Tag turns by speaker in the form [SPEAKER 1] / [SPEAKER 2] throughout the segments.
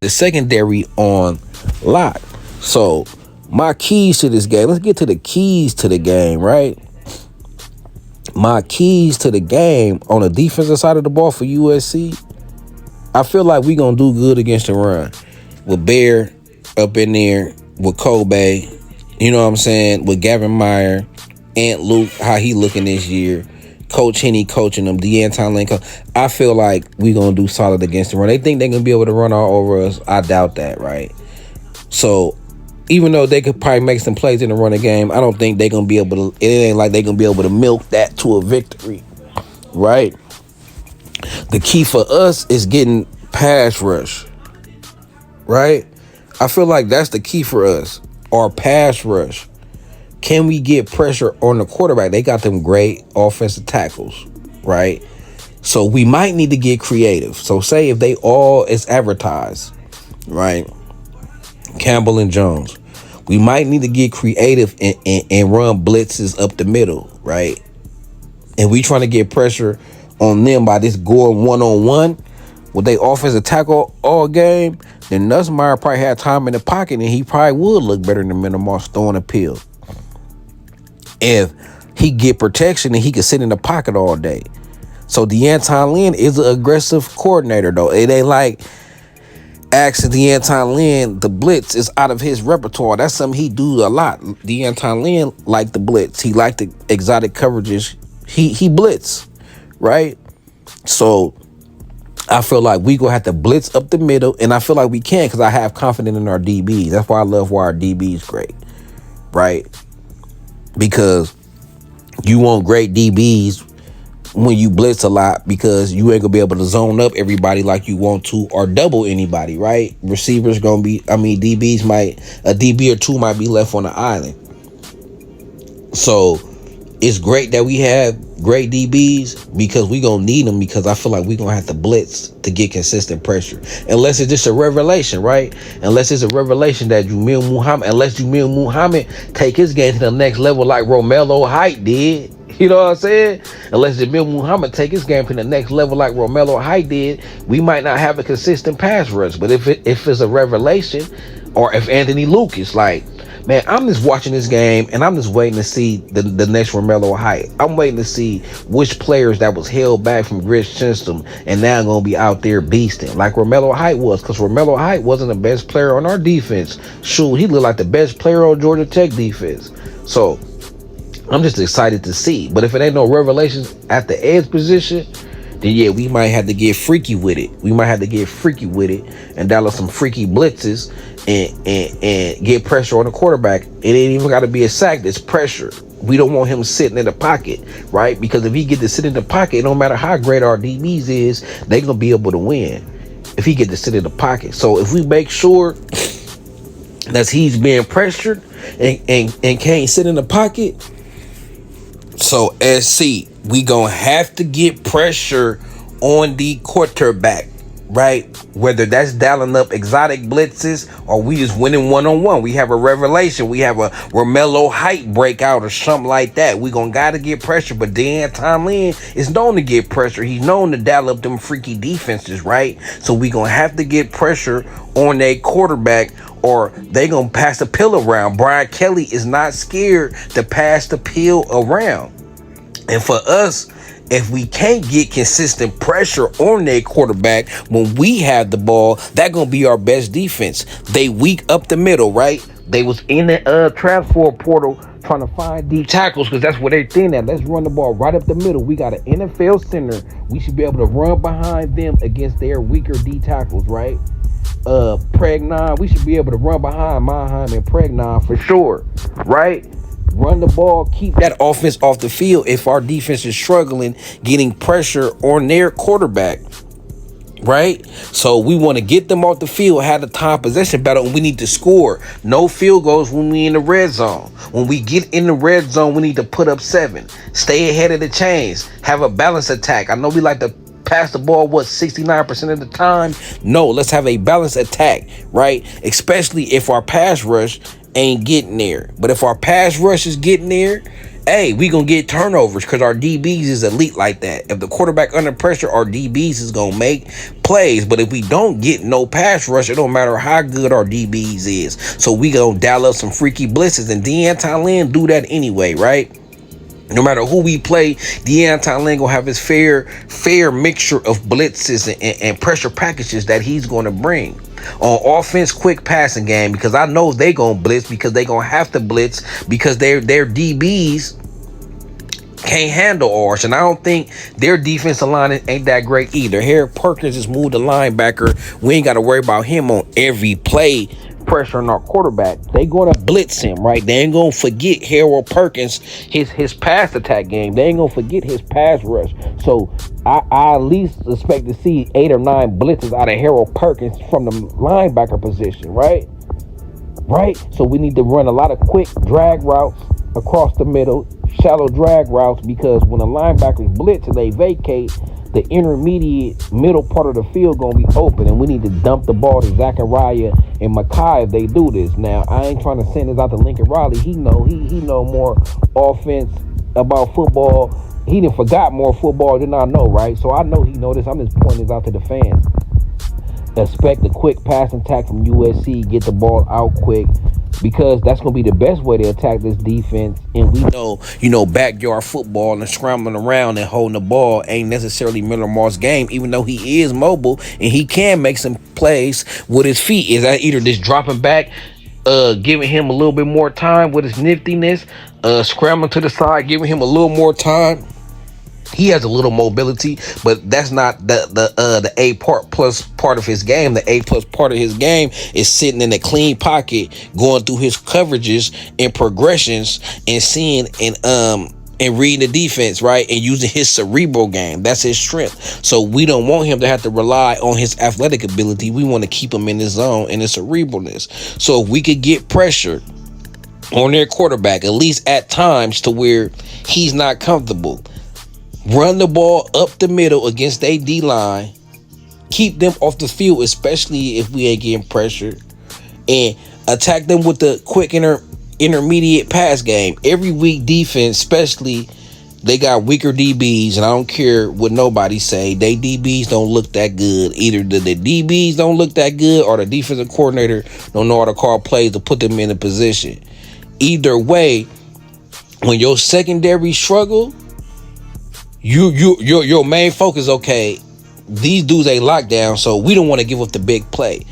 [SPEAKER 1] the secondary on lock. So my keys to this game, let's get to the keys to the game, right? My keys to the game on the defensive side of the ball for USC, I feel like we going to do good against the run. With Bear up in there, with Kobe, you know what I'm saying, with Gavin Meyer, Ant Luke, how he looking this year, Coach Henny coaching them, D'Anton Lane. I feel like we going to do solid against the run. They think they're going to be able to run all over us. I doubt that, right? So even though they could probably make some plays in the running game, I don't think they're going to be able to, it ain't like they're going to be able to milk that to a victory, right? The key for us is getting pass rush, right? I feel like that's the key for us, our pass rush. Can we get pressure on the quarterback? They got them great offensive tackles, right? So we might need to get creative. So say if they all is advertised, right? Campbell and Jones, we might need to get creative and run blitzes up the middle, right? And we trying to get pressure on them by this going one-on-one with they offensive tackle all game, then Nussmeier probably had time in the pocket and he probably would look better than Minimus throwing a pill. If he get protection and he could sit in the pocket all day. So D'Anton Lynn is an aggressive coordinator, though. It ain't like asking D'Anton Lynn, the blitz is out of his repertoire. That's something he do a lot. D'Anton Lynn like the blitz. He like the exotic coverages. He blitz, right? So I feel like we gonna have to blitz up the middle, and I feel like we can because I have confidence in our DBs. That's why I love why our DBs great, right? Because you want great DBs when you blitz a lot because you ain't gonna be able to zone up everybody like you want to or double anybody, right? Receivers gonna be, DBs might, a DB or two might be left on the island. So it's great that we have great DBs because we gonna need them because I feel like we gonna have to blitz to get consistent pressure. Unless it's just a revelation, right? Unless it's a revelation that unless Jamil Muhammad take his game to the next level like Romello Height did. You know what I'm saying? Unless Jamil Muhammad take his game to the next level like Romello Height did, we might not have a consistent pass rush. But if it's a revelation, or if Anthony Lucas, like, man, I'm just watching this game and I'm just waiting to see the next Romello Height. I'm waiting to see which players that was held back from Gritch Chisholm and now going to be out there beasting like Romello Height was, because Romello Height wasn't the best player on our defense. Shoot, he looked like the best player on Georgia Tech defense. So I'm just excited to see. But if it ain't no revelations at the edge position, then yeah, we might have to get freaky with it. And dial up some freaky blitzes and get pressure on the quarterback. It ain't even got to be a sack. It's pressure. We don't want him sitting in the pocket, right? Because if he get to sit in the pocket, it don't matter how great our DBs is, they gonna be able to win if he get to sit in the pocket. So if we make sure that he's being pressured and can't sit in the pocket, so SC, we gonna have to get pressure on the quarterback, right? Whether that's dialing up exotic blitzes or we just winning one-on-one. We have a revelation. We have a Romello Height breakout or something like that. We gonna gotta get pressure. But D'Anton Lynn is known to get pressure. He's known to dial up them freaky defenses, right? So we gonna have to get pressure on their quarterback or they gonna pass the pill around. Brian Kelly is not scared to pass the pill around. And for us, if we can't get consistent pressure on their quarterback when we have the ball, that gonna be our best defense. They weak up the middle, right? They was in the transfer portal trying to find deep tackles because that's what they think at. Let's run the ball right up the middle. We got an NFL center. We should be able to run behind them against their weaker D tackles, right? Pregnon, we should be able to run behind Mannheim and Pregnon for sure, right? Run the ball, keep that offense off the field if our defense is struggling getting pressure on their quarterback, right? So we want to get them off the field, have the time possession battle, and we need to score. No field goals when we in the red zone. When we get in the red zone, we need to put up 7. Stay ahead of the chains. Have a balanced attack. I know we like to pass the ball, 69% of the time? No, let's have a balanced attack, right? Especially if our pass rush ain't getting there. But if our pass rush is getting there hey, we gonna get turnovers because our DBs is elite like that. If the quarterback under pressure, our DBs is gonna make plays. But if we don't get no pass rush, it don't matter how good our DBs is. So we gonna dial up some freaky blitzes, and Deanton Lynn do that anyway, right? No matter who we play, Deanton Lynn gonna have his fair mixture of blitzes and pressure packages that he's gonna bring. On offense, quick passing game, because I know they gonna blitz, because they gonna have to blitz, because their DBs can't handle ours, and I don't think their defensive line ain't that great either. Harry Perkins just moved the linebacker. We ain't got to worry about him on every play pressure on our quarterback. They gonna blitz him, right? They ain't gonna forget Harold Perkins, his pass attack game. They ain't gonna forget his pass rush. So I at least expect to see 8 or 9 blitzes out of Harold Perkins from the linebacker position, right? Right? So we need to run a lot of quick drag routes across the middle, shallow drag routes, because when the linebackers blitz and they vacate, the intermediate middle part of the field gonna be open, and we need to dump the ball to Zachariah and Makai if they do this. Now, I ain't trying to send this out to Lincoln Riley. He know more offense about football. He done forgot more football than I know, right? So I know he know this. I'm just pointing this out to the fans. Expect a quick passing attack from USC, get the ball out quick, because that's going to be the best way to attack this defense. And we know, backyard football and scrambling around and holding the ball ain't necessarily Miller Moss' game, even though he is mobile and he can make some plays with his feet. Is that either just dropping back, giving him a little bit more time with his niftiness, scrambling to the side, giving him a little more time. He has a little mobility, but that's not the A plus part of his game. The A plus part of his game is sitting in a clean pocket, going through his coverages and progressions, and seeing and reading the defense, right, and using his cerebral game. That's his strength. So we don't want him to have to rely on his athletic ability. We want to keep him in his zone and his cerebralness. So if we could get pressure on their quarterback, at least at times, to where he's not comfortable, run the ball up the middle against their D-line, keep them off the field, especially if we ain't getting pressured, and attack them with the quick intermediate pass game. Every weak defense, especially, they got weaker DBs, and I don't care what nobody say, they DBs don't look that good. Either the DBs don't look that good, or the defensive coordinator don't know how to call plays to put them in a position. Either way, when your secondary struggle, your main focus, okay, these dudes ain't locked down, so we don't want to give up the big play.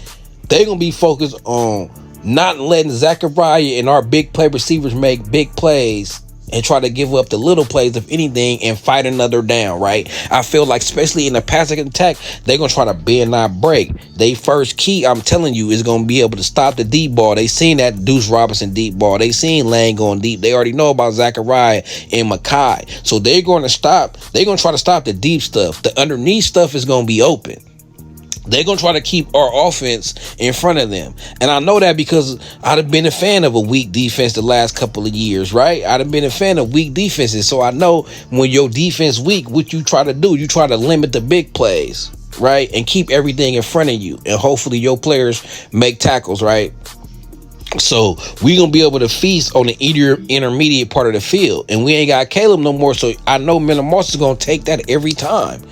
[SPEAKER 1] They gonna be focused on not letting Zachariah and our big play receivers make big plays and try to give up the little plays, if anything, and fight another down, right? I feel like, especially in the passing attack, they're going to try to bend, not break. They first key, I'm telling you, is going to be able to stop the deep ball. They seen that Deuce Robinson deep ball. They seen Lane going deep. They already know about Zachariah and Makai. So they're going to try to stop the deep stuff. The underneath stuff is going to be open. They're going to try to keep our offense in front of them. And I know that because I'd have been a fan of a weak defense the last couple of years, right? I'd have been a fan of weak defenses. So I know when your defense weak, what you try to do, you try to limit the big plays, right? And keep everything in front of you. And hopefully your players make tackles, right? So we going to be able to feast on the intermediate part of the field. And we ain't got Caleb no more. So I know Miller Moss is going to take that every time.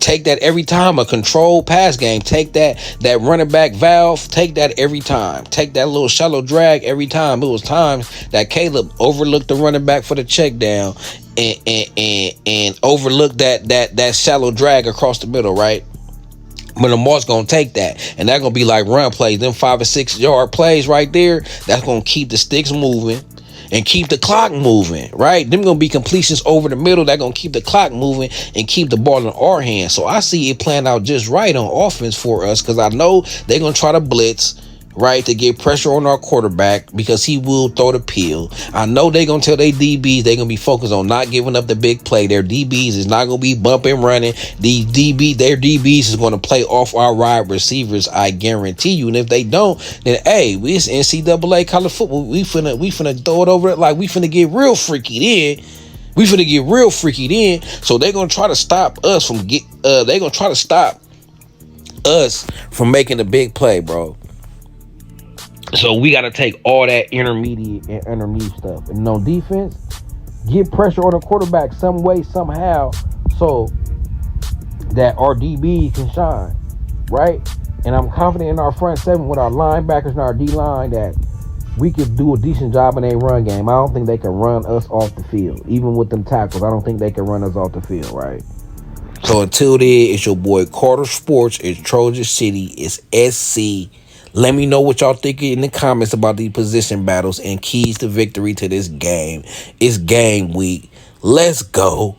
[SPEAKER 1] A controlled pass game. Take that running back valve. Take that every time. Take that little shallow drag every time. It was times that Caleb overlooked the running back for the check down and overlooked that shallow drag across the middle, right? But Lamar's gonna take that, and that's gonna be like run plays, them 5 or 6 yard plays right there. That's gonna keep the sticks moving and keep the clock moving, right? Them gonna be completions over the middle that gonna keep the clock moving and keep the ball in our hands. So I see it playing out just right on offense for us, because I know they're gonna try to blitz, right, to get pressure on our quarterback, because he will throw the pill. I know they're gonna tell their DBs they're gonna be focused on not giving up the big play. Their DBs is not gonna be bumping, running. Their DBs is gonna play off our wide receivers, I guarantee you. And if they don't, then hey, it's NCAA college football. We finna throw it over it, like we finna get real freaky then. So they're gonna try to stop us from making the big play, bro. So we got to take all that intermediate and underneath stuff. And on defense, get pressure on the quarterback some way, somehow, so that our DB can shine, right? And I'm confident in our front seven with our linebackers and our D line that we could do a decent job in a run game. I don't think they can run us off the field. Even with them tackles, I don't think they can run us off the field, right? So until then, it's your boy Carter Sports. It's Trojan City. It's SC. Let me know what y'all think in the comments about these position battles and keys to victory to this game. It's game week. Let's go.